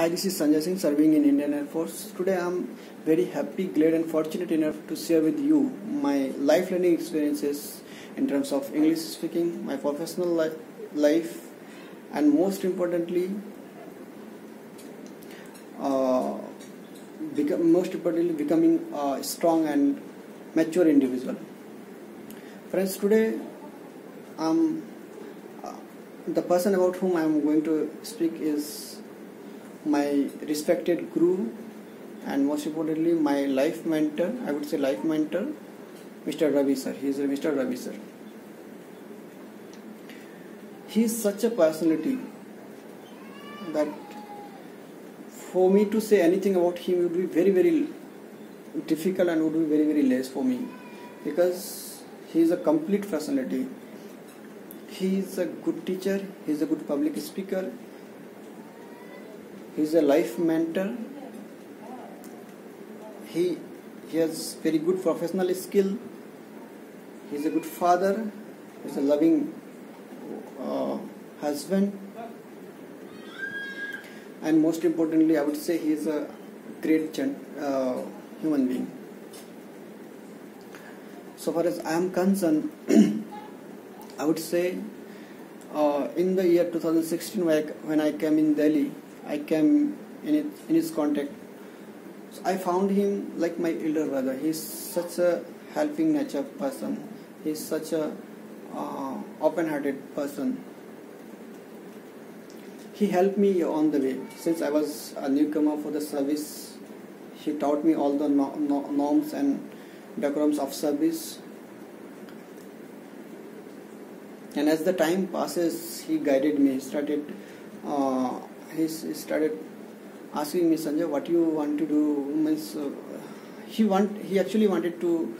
Hi, this is Sanjay Singh serving in Indian Air Force. Today I am very happy, glad and fortunate enough to share with you my life learning experiences in terms of English speaking, my professional life, and most importantly becoming a strong and mature individual. Friends, today the person about whom I am going to speak is my respected guru and most importantly my life mentor, I would say life mentor, Mr. Ravi sir. He is Mr. Ravi sir. He is such a personality that for me to say anything about him would be very, very difficult and would be very, very less for me, because he is a complete personality. He is a good teacher, he is a good public speaker, he is a life mentor, he has very good professional skill, he is a good father, he is a loving husband, and most importantly I would say he is a great human being. So far as I am concerned, I would say in the year 2016 when I came in Delhi, I came in his contact. So I found him like my elder brother. He is such a helping nature person. He is such a open-hearted person. He helped me on the way. Since I was a newcomer for the service, he taught me all the norms and decorums of service. And as the time passes, he guided me. He started asking me, Sanjay, what you want to do? Means he actually wanted to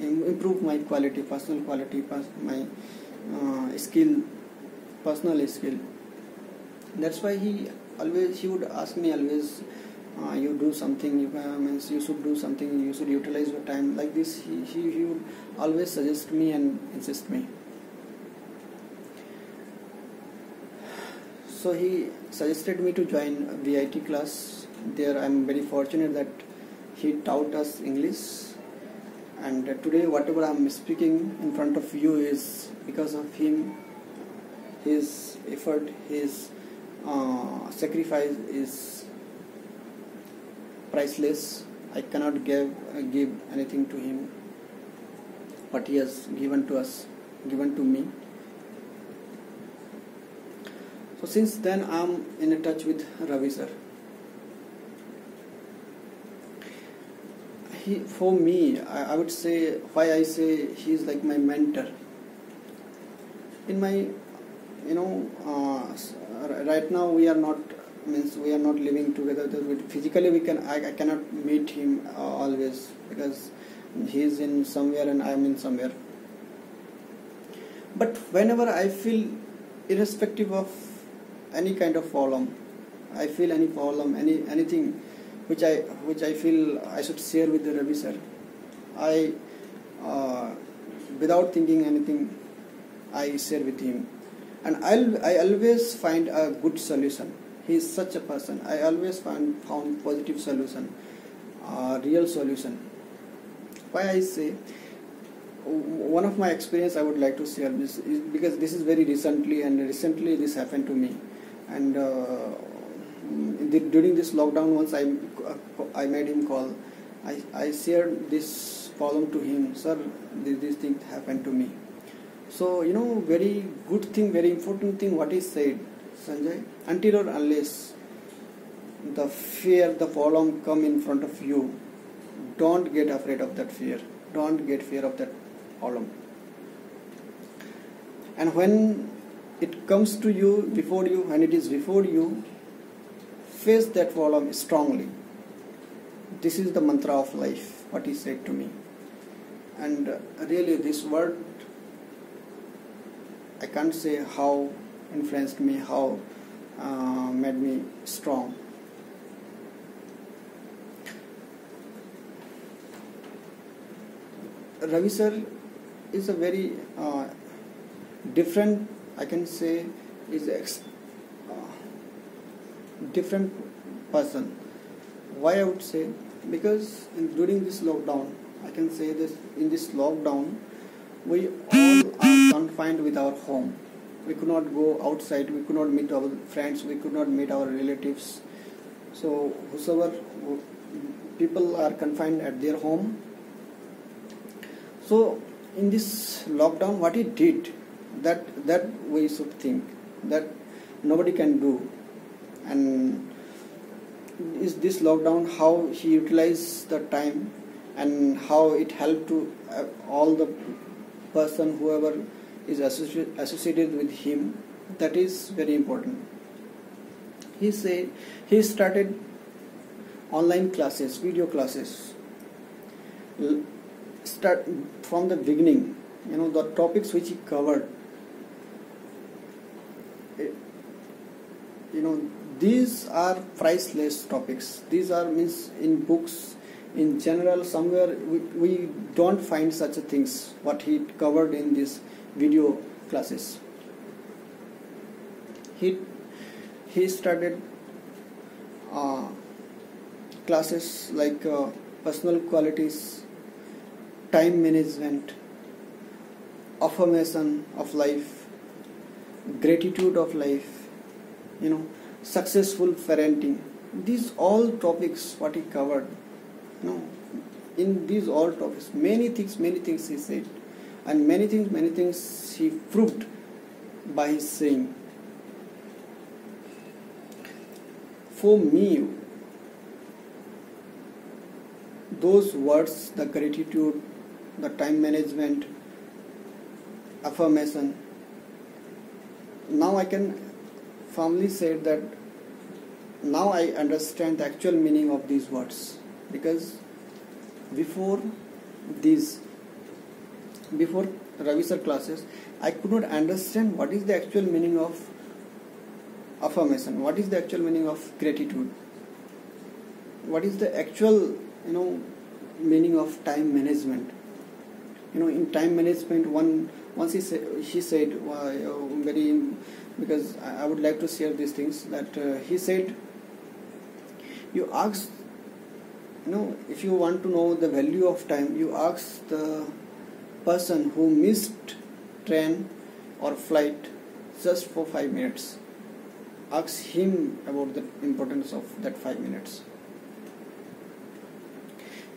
improve my quality, personal quality, my skill, personal skill. That's why he would ask me always, you do something, you should do something, you should utilize your time. Like this, he would always suggest me and insist me. So he suggested me to join VIT class. There I am very fortunate that he taught us English, and today whatever I am speaking in front of you is because of him. His effort, his sacrifice is priceless. I cannot give anything to him what he has given to us, given to me. So since then I am in touch with Ravi sir. For me, I would say, why I say he is like my mentor. In my, right now we are not living together. Physically I cannot meet him always, because he is in somewhere and I am in somewhere. But whenever I feel, irrespective of any kind of problem, I feel any problem, anything which I feel I should share with the Ravi sir, I without thinking anything, I share with him, and I always find a good solution. He is such a person. I always found positive solution, real solution. Why I say, one of my experience I would like to share this is because this is very recently this happened to me, and during this lockdown, once I made him call, I shared this problem to him. Sir, this thing happened to me. So very good thing, very important thing what he said, Sanjay, until or unless the problem come in front of you, don't get afraid of that fear, don't get fear of that problem. And when it comes to you, when it is before you, face that problem strongly. This is the mantra of life, what he said to me. And really this word, I can't say how influenced me, how made me strong. Ravi sir is a very different, I can say, is different person. Why I would say? Because during this lockdown, I can say this, in this lockdown, we all are confined with our home. We could not go outside, we could not meet our friends, we could not meet our relatives. So whosoever people are confined at their home. So in this lockdown, what he did, that we should think that nobody can do. And is this lockdown, how he utilized the time and how it helped to all the person whoever is associated with him, that is very important. He said he started online classes, video classes. Start from the beginning, the topics which he covered, these are priceless topics. These are means in books in general, somewhere we don't find such a things what he covered in these video classes. He started classes like personal qualities, time management, affirmation of life, gratitude of life, successful parenting. These all topics what he covered. In these all topics, many things he said, and many things he proved by his saying. For me, those words, the gratitude, the time management, affirmation, now I can firmly say that now I understand the actual meaning of these words. Because before Ravi sir classes, I could not understand what is the actual meaning of affirmation, what is the actual meaning of gratitude, what is the actual meaning of time management. In time management, once he said very, because I would like to share these things, that he said, you ask, if you want to know the value of time, you ask the person who missed train or flight just for 5 minutes. Ask him about the importance of that 5 minutes.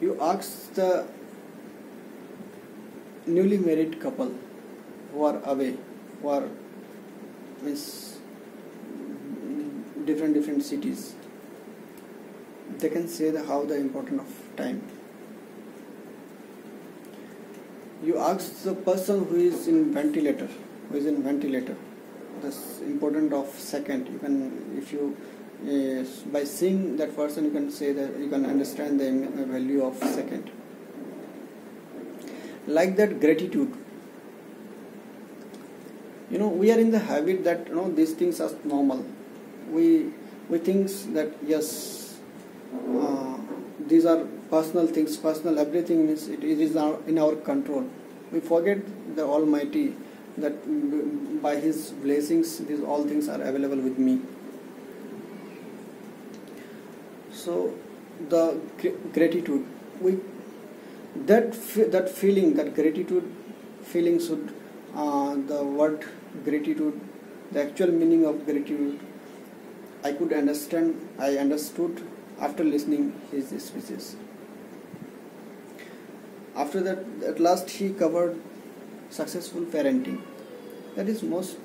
You ask the newly married couple who are away, who are different cities. They can say how the importance of time. You ask the person who is in ventilator, the importance of second. You can, if you by seeing that person, you can say that you can understand the value of second. Like that, gratitude. We are in the habit that these things are normal. We think that yes, these are personal things, personal everything means it is in our control. We forget the Almighty, that by His blessings these all things are available with me. So the gratitude, that feeling, that gratitude feeling should, the word gratitude, the actual meaning of gratitude, I understood after listening his speeches. After that, at last he covered successful parenting. That is most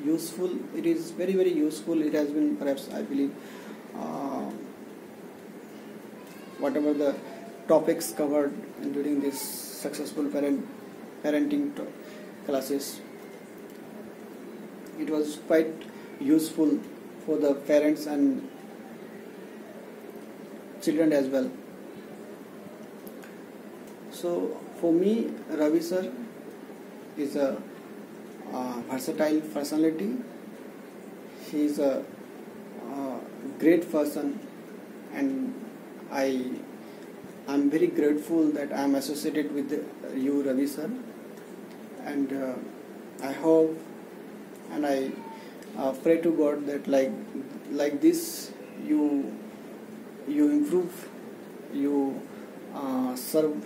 useful. It is very useful. It has been, perhaps I believe, whatever the topics covered during this successful parenting classes, it was quite useful for the parents and children as well. So for me, Ravi sir is a versatile personality. He is a great person, and I am very grateful that I am associated with you, Ravi sir, and I hope and I pray to God that like this you improve, you serve,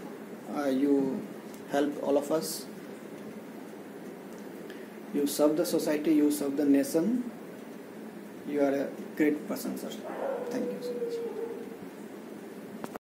you help all of us, you serve the society, you serve the nation. You are a great person, sir. Thank you so much.